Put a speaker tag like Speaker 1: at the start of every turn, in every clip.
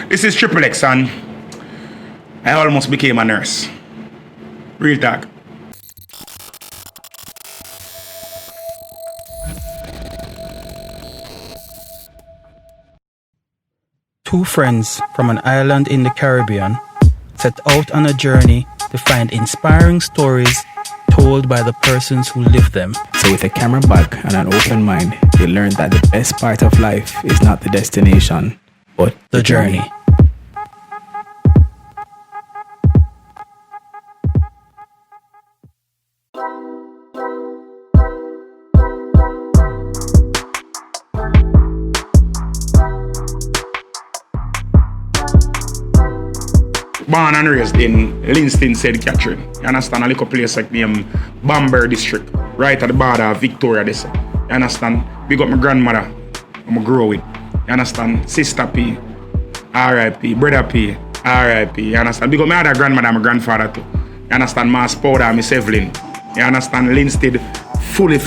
Speaker 1: This is Trippple X, and I almost became a nurse. Real talk.
Speaker 2: Two friends from an island in the Caribbean set out on a journey to find inspiring stories told by the persons who live them.
Speaker 3: So with a camera back and an open mind, they learned that the best part of life is not the destination, but
Speaker 2: The journey.
Speaker 1: Born and raised in Kingston, St. Catherine. You understand? A little place like named Bamber District, right at the border of Victoria. This. You understand? Big up my grandmother, I'm grow with. You understand? Sister P, R.I.P. Brother P, R.I.P. You understand? Big up my other grandmother, my grandfather too. You understand? Mass Powder, Miss Evelyn. You understand? Linstead, fully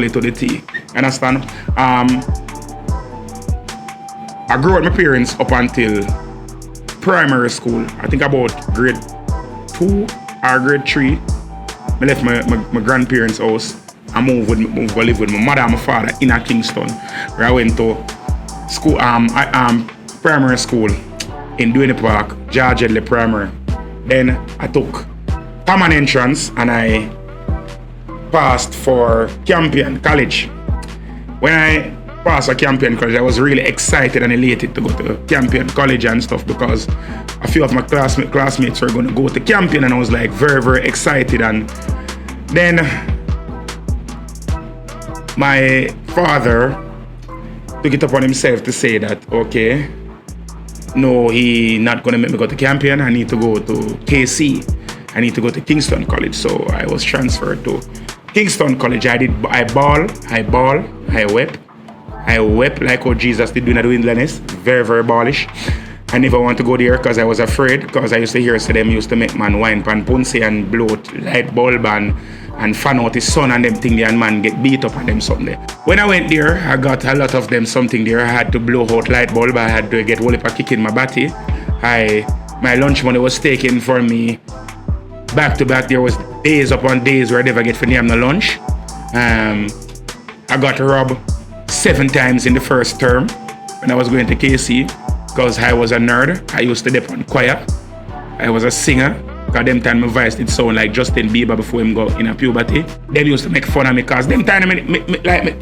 Speaker 1: to the T. You understand? I grew up with my parents up until primary school. I think about grade 2 or grade 3. I left my grandparents' house and moved to live with my mother and my father in a Kingston, where I went to school, primary school in Duane Park, George Edley Primary. Then I took common entrance and I passed for Kingston College. When I passed for Kingston College, I was really excited and elated to go to Kingston College and stuff because a few of my classmates were going to go to Kingston, and I was like very excited. And then my father took it upon himself to say that, okay, no, he not going to make me go to Kingston. I need to go to KC. I need to go to Kingston College. So I was transferred to Kingston College. I wept like how Jesus did during the wilderness. Very ballish. I never want to go there because I was afraid, because I used to hear them used to make man wine pan punsi and blow out light bulb and fan out his son and them thing there, and man get beat up and them something there. When I went there, I got a lot of them something there. I had to blow out light bulb. I had to get whole heap of kick in my body. My lunch money was taken for me back to back. There was days upon days where I never get for name no lunch. I got robbed 7 times in the first term when I was going to KC because I was a nerd. I used to dip on choir. I was a singer. Because them time my voice did sound like Justin Bieber before him go in a puberty. Them used to make fun of me because them time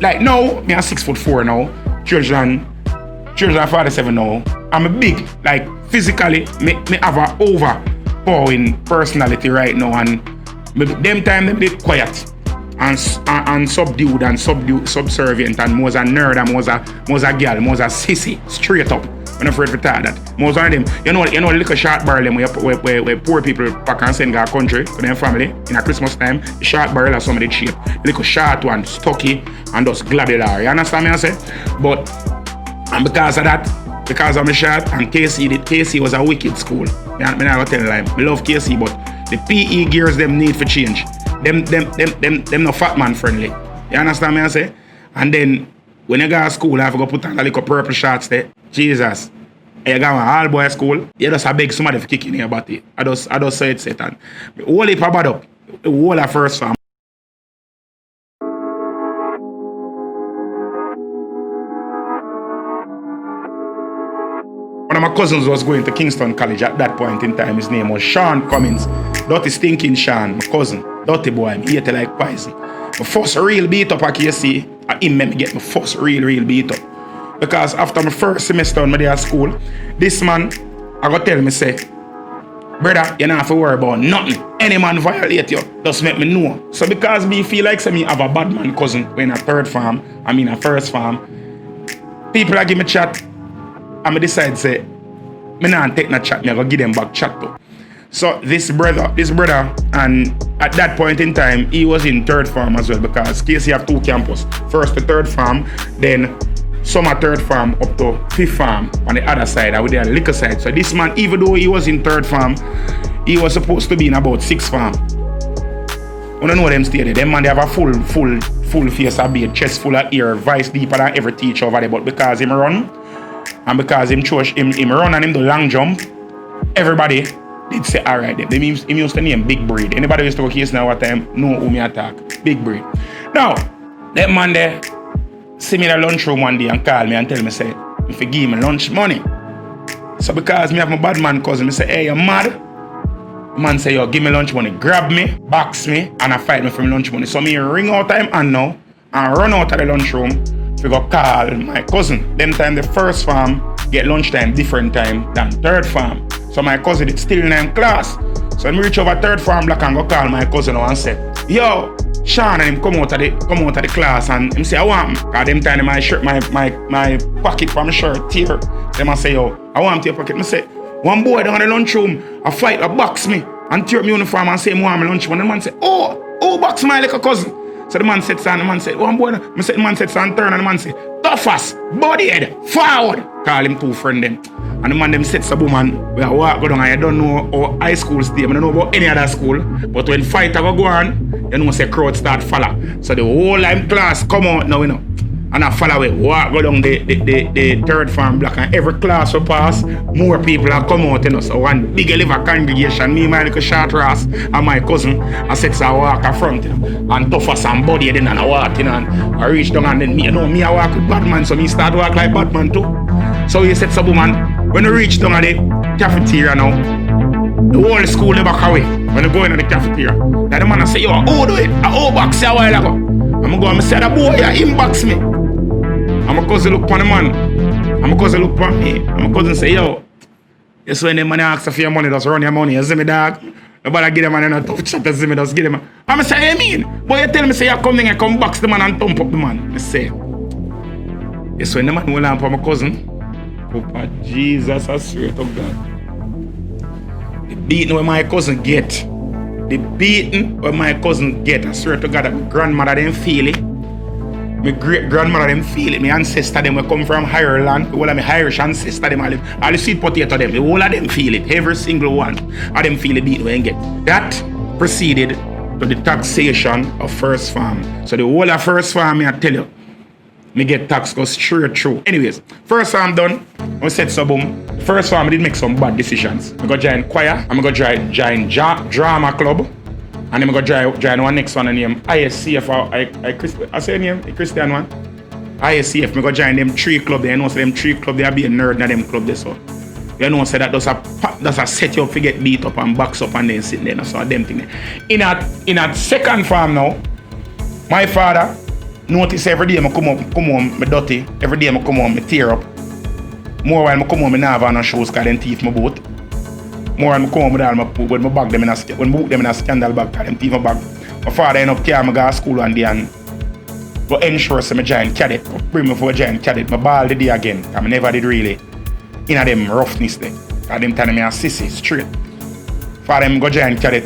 Speaker 1: like now, me a 6'4" now. Children 47 now. I'm a big, like physically, me have a overpowering personality right now, and them time them did quiet and subdued and subservient, and was a nerd and was a girl, was a sissy, straight up. I'm not afraid to tell that. Most of them, you know the little short barrel them where poor people pack and send to a country to their family in a Christmas time. The short barrel are some of the cheap. The little short one, stocky and just globular. You understand me I say? But and because of that, because I'm a short, and KC was a wicked school. I never tell you, I love KC, but the PE gears them need for change. Them no fat man friendly. You understand me I say? And then when you go to school, I have to go put on a little purple shorts there. Jesus. You go to all boy school, you just beg somebody for kicking in your body. I just say it Satan. The whole heap of bad up. The whole of first farm. One of my cousins was going to Kingston College at that point in time. His name was Sean Cummins. Dirty stinking Sean, my cousin. Dirty boy, he ate like poison. My first real beat up at KC, him made me get my first real beat up. Because after my first semester on my day at school, this man, I got tell me, say, brother, you don't have to worry about nothing. Any man violate you, just make me know. So because me feel like say me have a bad man cousin when a third farm, a first farm, people are give me chat, and me decide say, me not take no chat, me I go give them back chat too. So this brother, and at that point in time, he was in third farm as well, because KC have 2 campus. First to third farm, then some at third farm up to 5th farm on the other side, with the liquor side. So this man, even though he was in third farm, he was supposed to be in about 6th farm. I don't know them stay there. Them man, they have a full face of beard, chest full of ear, voice deeper than every teacher over there. But because him run, And because him run and him do long jump, everybody did say alright then. Him used to name Big Breed. Anybody used to go case now what time know who me attack. Big Breed. Now, that man there see me in the lunchroom one day and call me and tell me say, if you give me lunch money. So because me have my bad man cousin, me say, hey, you mad? The man say, yo, give me lunch money. Grab me, box me, and I fight me for my lunch money. So me ring out time and now and run out of the lunchroom to go call my cousin. Them time the first farm get lunchtime different time than third farm. So my cousin is still in class. So I reach over third farm block and go call my cousin and say, yo, Sean and him come out of the class and him say, I want him. Cause them time my shirt, my pocket from my shirt tear. Them I say, yo, I want your pocket. I say, one boy down in the lunchroom, a fight, a box me and tear me uniform and say, I want my lunch money. The man say, oh, box my little cousin. So the man said, son, the man said, one boy, the man said, son, turn, and the man said, toughest, body head, forward. Call him two friend them. And the man them said, Sabu man, we are walk go down and you don't know how high school stay. I don't know about any other school. But when fight go on, you know say crowd start follow. So the whole time class come out now, you know. And I follow it, walk go down the third farm block and every class we pass, more people are come out, you know. So one big liver congregation, me, my little short ass, and my cousin, I said so I walk up front, you know. And tough as somebody then and I walk, you know, and I reach down and then me, you know, me I walk with Batman, so me start walk like Batman too. So he said, Sabu man, when you reach down at the cafeteria now, the whole school they back away when you go into the cafeteria. Then the man I say, yo, how do it? I box you a while ago. I'm going to say, the boy, yeah, inbox me. And my cousin look upon the man. And my cousin look upon me. And my cousin say, yo, this when the man asks for your money, just run your money. You see me, dog? Nobody give them man a tough chat, you see me, just give them. And I say, hey, mean? Boy, you tell me, say, you come in and come box the man and thump up the man. I say, this when the man will lamp for my cousin. Oh, Jesus, I swear to God. The beating where my cousin get. The beating where my cousin get. I swear to God that my grandmother didn't feel it. My great-grandmother them feel it. My ancestor them will come from Ireland. All of my Irish ancestor them all the sweet potato them. The whole of them feel it. Every single one of them feel the beating when they get. That proceeded to the taxation of first farm. So the whole of first farm, I tell you, me get tax go straight through. Anyways, first farm done. I said so boom. First farm I did make some bad decisions. I go join choir. I'm go join drama club. And I'm go join one next one named ISCF. I say name a Christian one. ISCF. I go join them 3 club. They know say them 3 club. They are be a nerd in them club. There so. You know say that does a set you up to get beat up and box up and then sit there. So them thing there. In a second farm now, my father notice every day I come home, me dirty. Every day I come home, me tear up. More while I come home, I never have no shoes because them thief my boat. More while I come home with all my bag them in a scandal bag because them thief my bag. My father end up carrying me go to school one day and go ensure say me giant cadet. Bring me for a giant cadet. I ball the day again because I never did really in a them roughness there. Because them telling me a sissy straight. Father, I go giant cadet.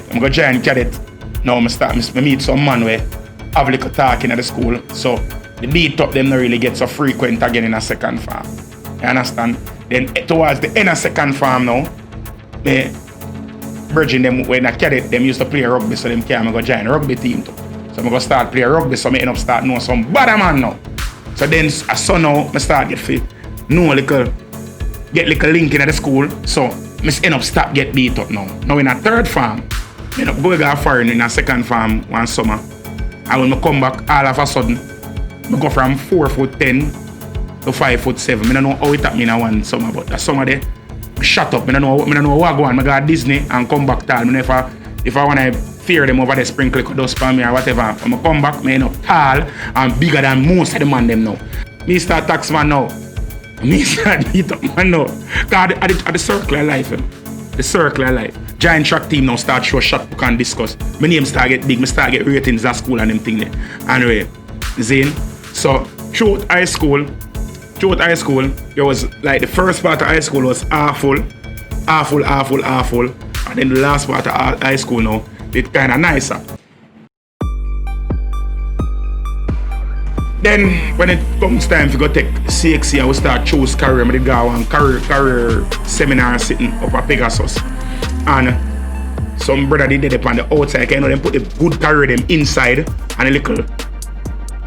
Speaker 1: Now I meet some man where have a little talk in the school, so the beat up them not really get so frequent again in a second farm. You understand? Then towards the end of second farm now, the bridging them when a cadet them used to play rugby, so them can't go join rugby team too. So I'm gonna start play rugby, so I end up start know some bad man now. So then a son now I start get fit, know get little link in the school, so I end up start get beat up now. Now in a third farm, I end up go foreign in a second farm one summer. And when I come back, all of a sudden, I go from 4'10" to 5'7". I don't know how it happened in one summer, but that summer there, I shut up. I don't know what go on. I go to Disney and come back tall. If I want to fear them over the sprinkle dust for me or whatever, when I come back, I end up tall and bigger than most of the man them now. Me start tax man now. Me start beat up man now. Because at the circle of life, the circle of life. Giant track team now start show shot book and discuss. My name start get big, I start get ratings at school and them thing there. Anyway, Zane. So throughout high school, it was like the first part of high school was awful. And then the last part of high school now, it's kinda nicer. Then when it comes time to go take CXC, I will start choose career. I did go on career seminar sitting up at Pegasus. And some brother did it on the outside, you know, them put the good career them inside and a little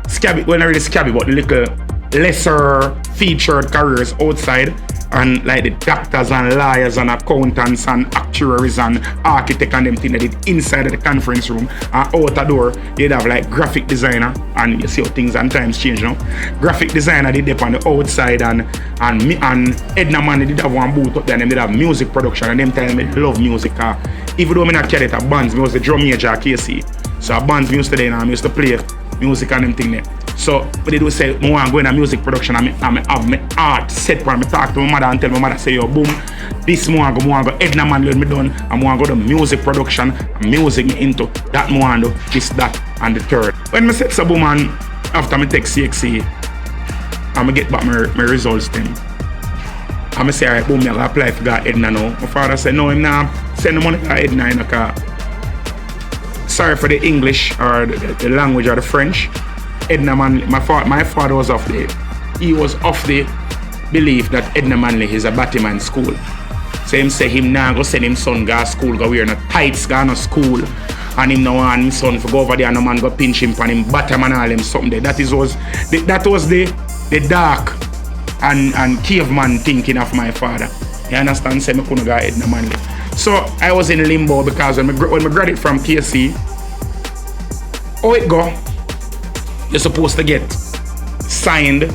Speaker 1: scabby, well not really scabby, but the little lesser featured careers outside. and like the doctors and lawyers and accountants and actuaries and architects and them things that did inside of the conference room. And out the door, you'd have like graphic designer, and you see how things and times change now. Graphic designer did up on the outside, and Edna Man did have one booth up there, and them did have music production, and them time me love music. Even though I'm not carried at bands, I was the drum major at KC. So at bands I used to I used to play music and them thing there. So what they do say, I want to go in a music production and I have my art set for me. I talk to my mother and tell my mother, say, yo, boom, this I want to go Edna Man let me done. I want to go to music production, music me into that I want to do, this, that, and the third. When I set so boom, and after I take CXC, I'm going to get back my results then. I'm going to say, alright, boom, I'm going to apply for that Edna now. My father said, no, I'm not send the money to Edna in a car. Sorry for the English or the language or the French. Edna Manley, my father was of the belief that Edna Manley is a Batman school. So him say him now go send him son go to school, go wear no tights, go to school. And him now want him son to go over there and no man go pinch him and him Batman and all him something there. That was the dark and caveman thinking of my father. You understand? Say me couldn't go Edna Manley. So I was in limbo because when I graduated from KC, how it go? You're supposed to get signed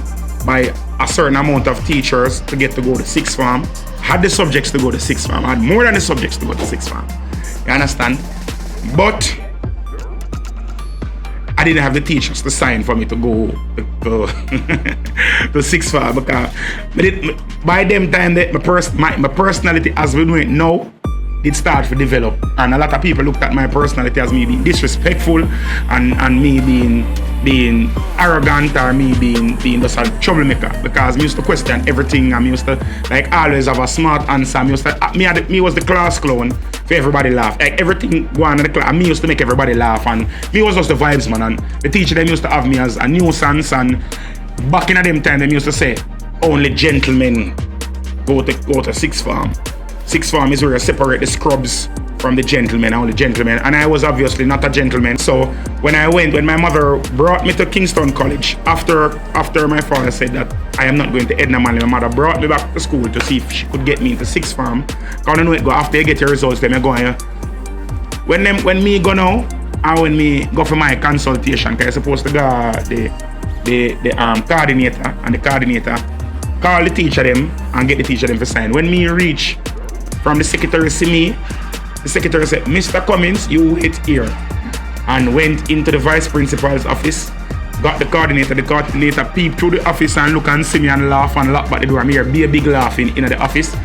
Speaker 1: by a certain amount of teachers to get to go to sixth form. Had the subjects to go to sixth form. Had more than the subjects to go to sixth form. You understand? But I didn't have the teachers to sign for me to go to sixth form because by them time that my personality as we know it now did start to develop, and a lot of people looked at my personality as me being disrespectful and me being arrogant or me being just a troublemaker because I used to question everything. I used to like always have a smart answer. Me was the class clown for everybody laugh. Like everything going in the class, me used to make everybody laugh, and me was just the vibes man. And the teacher them used to have me as a nuisance, and back in them time them used to say only gentlemen go to sixth form. Sixth form is where you separate the scrubs from the gentlemen, only gentlemen, and I was obviously not a gentleman. So when my mother brought me to Kingston College, after my father said that I am not going to Edna Manley, my mother brought me back to school to see if she could get me into sixth form. Because I know it go after you get your results, then you go on. When me go now, and when me go for my consultation, because I'm supposed to go the coordinator, and the coordinator call the teacher them and get the teacher them to sign. When me reach from the secretary see me, the secretary said, Mr. Cummins, you wait here. And went into the vice principal's office, got the coordinator peeped through the office and look and see me and laugh and lock back the door. I'm here, be a big laughing in the office.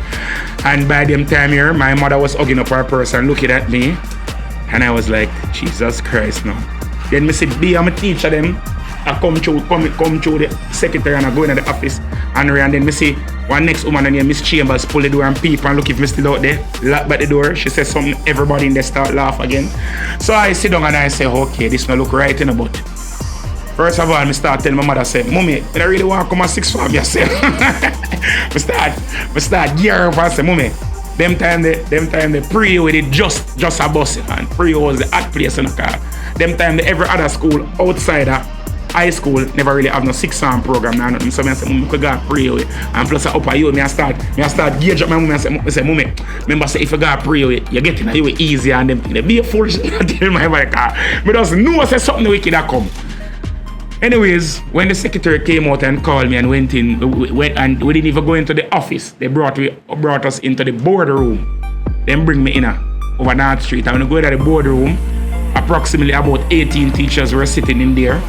Speaker 1: And by them time here, my mother was hugging up her purse and looking at me. And I was like, Jesus Christ now. Then me said, I'm a teacher them. I come through the secretary and I go into the office. And then me see one next woman named Miss Chambers pull the door and peep and look if me still out there. Lock back the door. She says something, everybody in there start laugh again. So I sit down and I say, okay, this no look right in the butt. First of all, I start telling my mother, say, Mommy, I really want to come at sixth form yourself. I start gear up and say, Mommy, them time they pre with it just a bus, and pre was the hot place in the car. Them time every other school outside high school never really have no sixth form program now nothing. So I say, Mommy, could go pre with, and plus I up you, I start gauge up my mommy and say, Mommy, remember say if you go pre with, you get in you easier and them things. They be a fool shit in my car. I just know say something wicked that come. Anyways, when the secretary came out and called me and went in, we didn't even go into the office. They brought us into the boardroom. Then bring me in over North Street. And when I go to the boardroom, approximately about 18 teachers were sitting in there.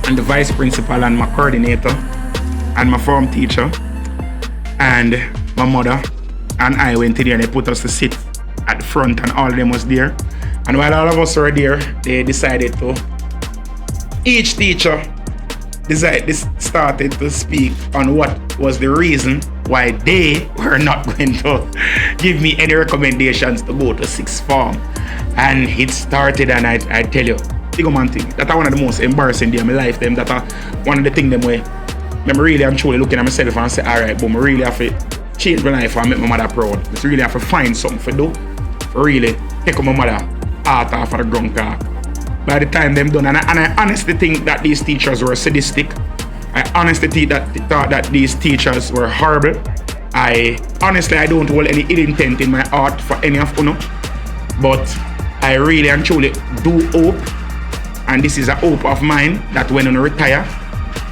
Speaker 1: And the vice principal and my coordinator and my form teacher and my mother and I went in there and they put us to sit at the front and all of them was there. And while all of us were there, they decided to each teacher started to speak on what was the reason why they were not going to give me any recommendations to go to sixth form. And it started, and I tell you, big man thing. That's one of the most embarrassing days of my life. That's one of the things where I'm really and truly looking at myself and say, alright, but I really have to change my life and make my mother proud. I really have to find something to do. Really take my mother out of the ground car. By the time them done, and I honestly think that these teachers were sadistic. I honestly thought that these teachers were horrible. I honestly I don't hold any ill intent in my heart for any of you, but I really and truly do hope, and this is a hope of mine, that when you retire,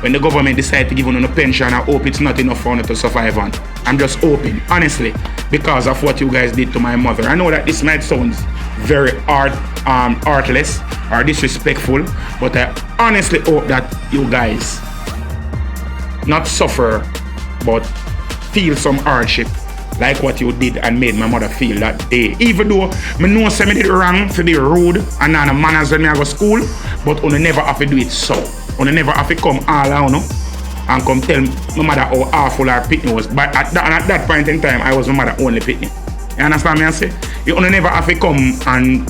Speaker 1: when the government decide to give you a pension, I hope it's not enough for you to survive on. I'm just hoping, honestly, because of what you guys did to my mother. I know that this might sound very heartless or disrespectful, but I honestly hope that you guys not suffer, but feel some hardship like what you did and made my mother feel that day. Even though I know say me did wrong for be rude and not the manners when I go to school, but you never have to do it so. You never have to come all out, and come tell my mother how awful her pitney was. But at that point in time, I was my mother only pitney. You understand me I say? You never have to come and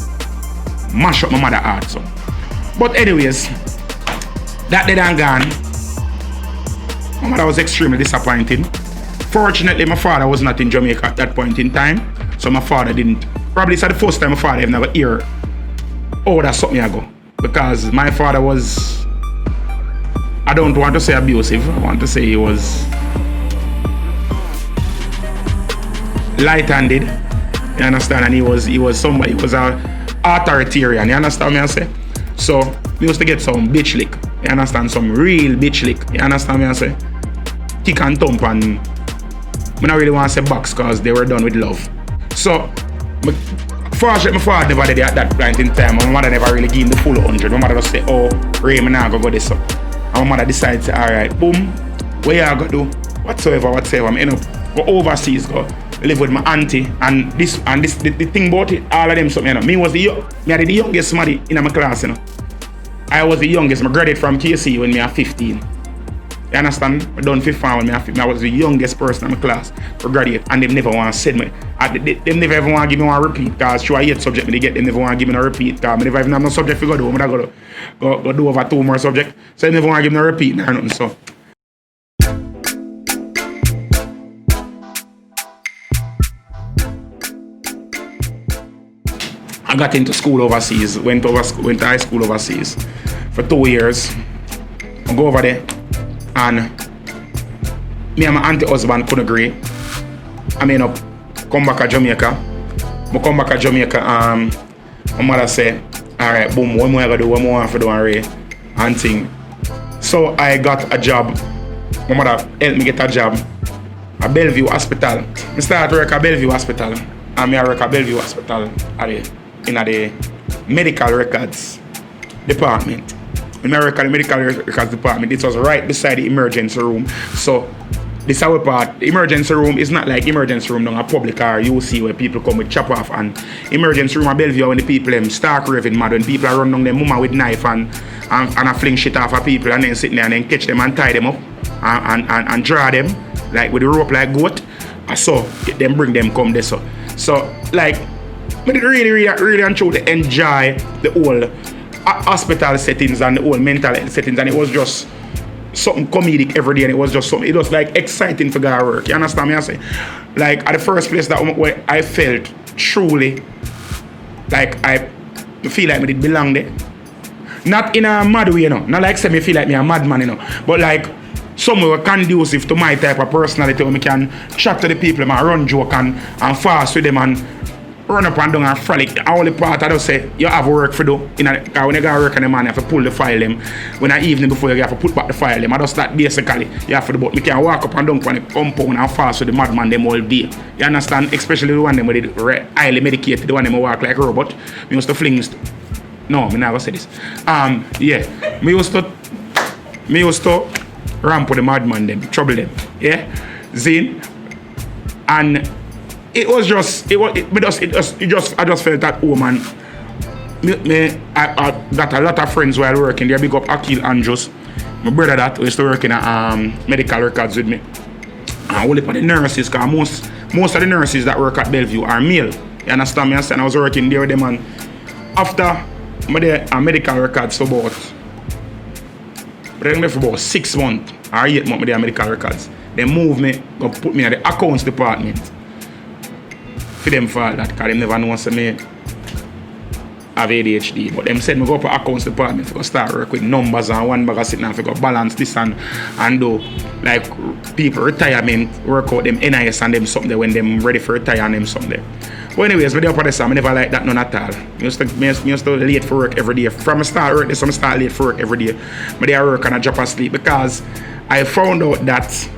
Speaker 1: mash up my mother heart. So. But anyways, that day and gone, my mother was extremely disappointed. Fortunately, my father was not in Jamaica at that point in time, so my father didn't. Probably it's the first time my father ever never hear, oh, that's something I go. Because my father was, I don't want to say abusive, I want to say he was light-handed, you understand, and he was somebody, he was a authoritarian, you understand me I say? So, we used to get some bitch lick, you understand, some real bitch lick, you understand me I say? Kick and thump, and I don't really want to say box because they were done with love. So, fortunately, my father never did it at that point in time. My mother never really gave him the full 100. My mother just say, oh, Ray, I'm not going to go this up. And my mother decides, alright, boom, what you going to do? Whatsoever, I'm going to go overseas, go live with my auntie. And the thing about it, all of them something, Me was the youngest somebody in my class, I was the youngest. I graduated from KC when I was 15. You understand? I done 15 when I was the youngest person in my class to graduate, and they never want to send me. They never ever want to give me one repeat, because through a yet subject me they get, they never want to give me a repeat, because I never even have no subject to go do. I'm going to go do over 2 more subjects. So they never want to give me a repeat or nothing. So. I got into school overseas, went to high school overseas for 2 years. I go over there. And me and my auntie husband couldn't agree. I mean, come back to Jamaica. I come back to Jamaica. My mother said, alright, boom, what more I gotta do, what more I have to do and thing. So I got a job. My mother helped me get a job at Bellevue Hospital. I started work at Bellevue Hospital. And I work at Bellevue Hospital in the medical records department. In America, the medical records department, this was right beside the emergency room. So this our part. The emergency room is not like emergency room down a public car you see where people come with chop off, and emergency room at Bellevue when the people them start raving mad, when people are run down their mama with knife and a fling shit off of people and then sit there and then catch them and tie them up and draw them like with the rope like goat. And so get them, bring them come there. So like I did really and truly enjoy the whole hospital settings and the whole mental health settings, and it was just something comedic every day, and it was just something, it was like exciting for God work. You understand me I say? Like at the first place that where I felt truly like I feel like me did belong there. Not in a mad way, not like say me feel like me a madman, but like somewhere conducive to my type of personality where me can chat to the people and run joke and fast with them and run up and down and frolic. The only part I just say, you have work to do. When you go work on the man, you have to pull the file them. When I evening before you have to put back the file them. I just start basically, you have to do, but you can walk up and down on the compound and fast with the madman them all day. You understand? Especially the one them with the highly medicated, the one them walk like a robot. Me used to fling, no, me never say this. Yeah, me used to ramp with the madman them, trouble them. Yeah, Zine. And I just felt that woman. I got a lot of friends while working there. Big up Akil Andrews, my brother that used to work in medical records with me. And only for the nurses, because most of the nurses that work at Bellevue are male. You understand me? And I was working there with them, and after I did medical records for about 6 months or 8 months with their medical records. They moved me, go put me in the accounts department. For them for that, because they never know me have ADHD. But them said me go up to accounts department to go start work with numbers and one bag of sitting and to go balance this and do like people retirement, work out them NIS and them something there when them ready for retire and them something there. But anyways, with the upper I never like that none at all. I used to late for work every day. From I start work, I start late for work every day. But I work and I drop asleep because I found out that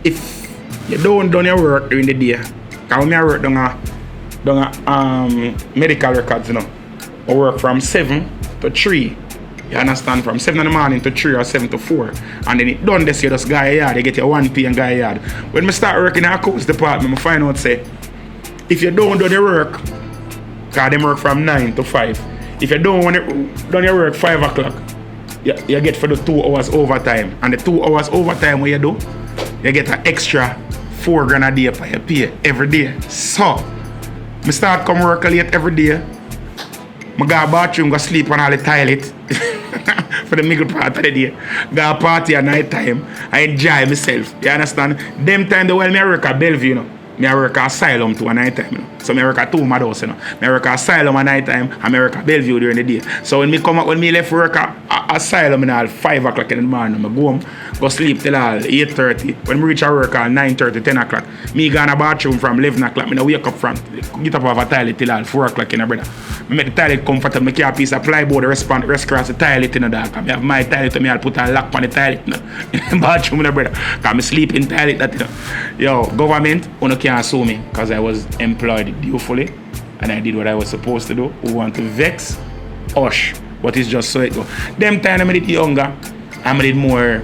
Speaker 1: if you don't do your work during the day, because when I work down medical records, you know, I work from 7 to 3. You understand? From 7 in the morning to 3 or 7 to 4. And then it done this, you just guy yard, you get your 1 p.m. guy yard. When I start working in a accounts department, I find out say, if you don't do the work, because they work from 9 to 5. If you don't want to do your work 5 o'clock, you get for the 2 hours overtime. And the 2 hours overtime what you do, you get an extra $4,000 a day for your pay every day. So, I start come work late every day. I go to the bathroom, go sleep on all the toilet for the middle part of the day. Go party at night time. I enjoy myself. You understand? Them time the well I work at Bellevue, you know. I work at Asylum too at night time, you know. So I work at 2 madhouse, you know. I work at Asylum at night time and I work at Bellevue during the day. So when me left work at Asylum at 5 o'clock in the morning, I go home, go sleep till 8:30. When I reach work at 9:30, 10 o'clock, me go in the bathroom from 11 o'clock. I wake up from, get up off a toilet till 4 o'clock in the brother. I make the toilet comfortable, I carry a piece of plyboard, rest across the toilet in the dark. I have my toilet, I'll put a lock on the toilet, you know. In the bathroom in the brother. Because I sleep in the toilet that, you know. Yo, government, you can't sue me because I was employed dutifully and I did what I was supposed to do. Who want to vex? Hush. But it's just so it go. Them time I did younger, I did more,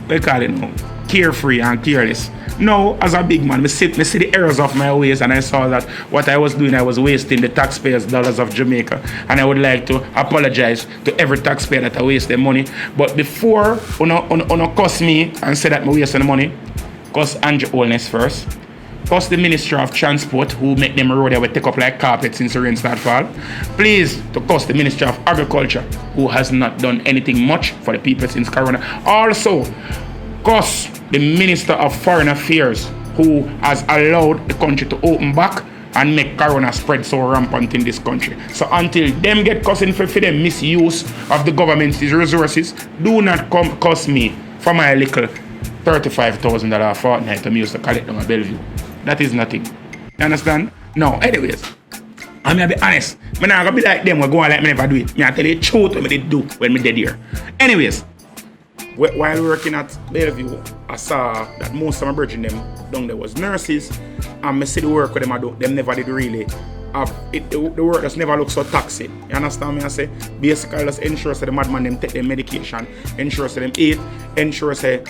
Speaker 1: what call it now, carefree and careless. Now, as a big man, I see the errors of my ways and I saw that what I was doing, I was wasting the taxpayers' dollars of Jamaica. And I would like to apologize to every taxpayer that I waste their money. But before you cuss me and say that I waste the money, cuss Andrew Holness first. Cuss the Ministry of Transport who make them road that will take up like carpet since the rain start fall. Please to cuss the Ministry of Agriculture who has not done anything much for the people since Corona. Also, cuss the Minister of Foreign Affairs who has allowed the country to open back and make Corona spread so rampant in this country. So until them get cussing for them misuse of the government's resources, do not come cuss me for my little $35,000 a fortnight to use to collect them at Bellevue. That is nothing. You understand? No, anyways, I'm gonna be honest. I'm not gonna be like them, we go on like me never do it. I tell you the truth what I did do when I did here. Anyways, while working at Bellevue, I saw that most of my brethren them down there was nurses, and I see the work with them I do, them never did really the work just never look so taxing. You understand me? I say basically just ensure that the madman them take their medication, ensure that them eat, ensure that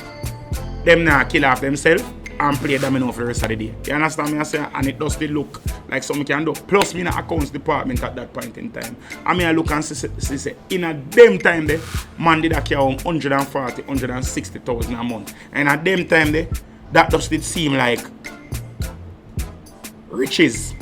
Speaker 1: them not kill off themselves and play domino for the rest of the day. You understand me? I say, and it does look like something can do. Plus me in the accounts department at that point in time. I mean I look and see in a them time there, man did a carry 140, 160,000 a month. And at them time there, that just did seem like riches.